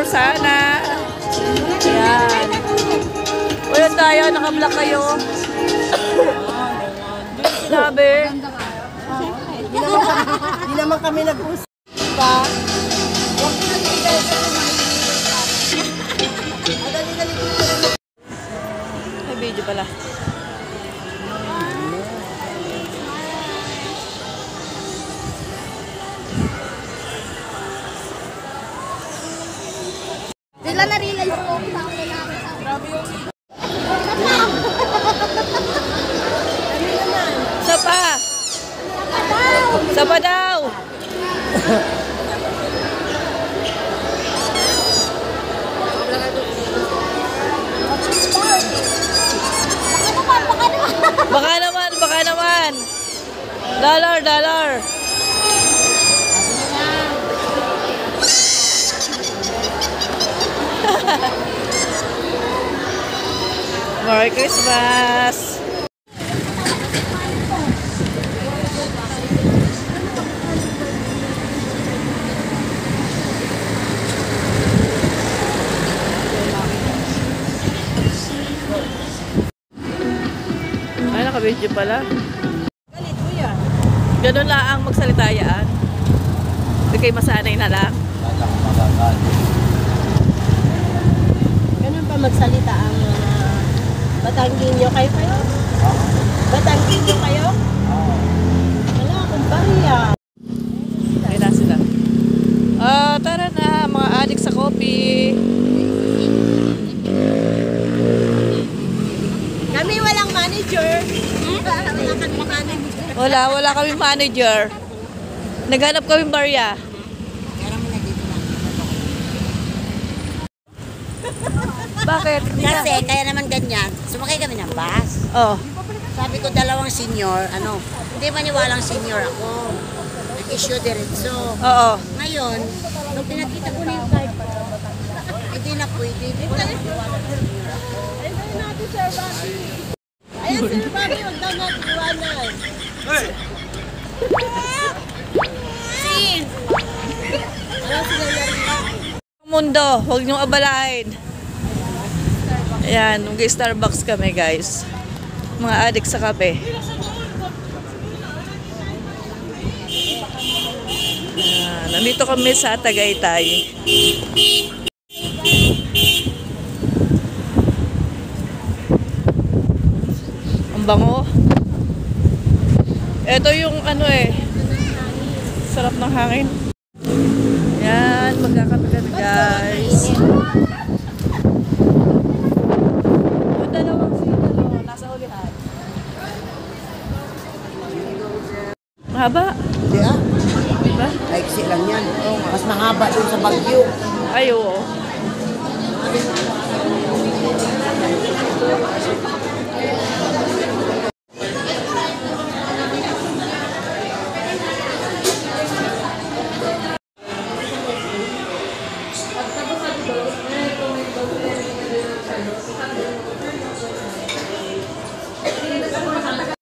Rosana. Ayan. Ulan tayo, naka-vlog kayo. Sabi. Hindi naman kami nag-usap pa. May video pala. Sila na-realize ko. Sapa! Sapa daw! Baka naman, baka naman. Dollar, dollar. Merry Christmas. Ay, naka-video pala. Galit mo yan. Ganun lang ang magsalita yan. Hindi kayo masanay na lang. Ganun pa magsalita ang Batangginyo kayo? Batangginyo kayo? Wala akong bariya. Ayun na sila. Tara na, mga adik sa coffee. Kami walang manager. Wala kami manager. Wala kami manager. Naghanap kami barya. Bakit? Kasi kaya naman ganyan, sumakay kami ng bus. Oh. Sabi ko dalawang senior, hindi maniwalang senior ako. Nag-issue diretso. Oo. Ngayon, nung pinakita ko na yung card, hindi na pwede. Hindi ko na maniwala ng senior ako. Ayun natin, Sir Bobby. Ayun, Sir Bobby, huwag daw natin iwanan. Mundo, huwag niyong abalain. Ayan, mag-Starbucks kami guys. Mga adik sa kape. Ayan, nandito kami sa Tagaytay. Ang bango. Ito yung sarap ng hangin. Yan, magkakape kami guys. Yung dalawang sino, nasa ulihan. Mahaba. Hindi ah, Diba? maiksi lang yan. Mas mahaba dun sa Bagyo. Ay, oo.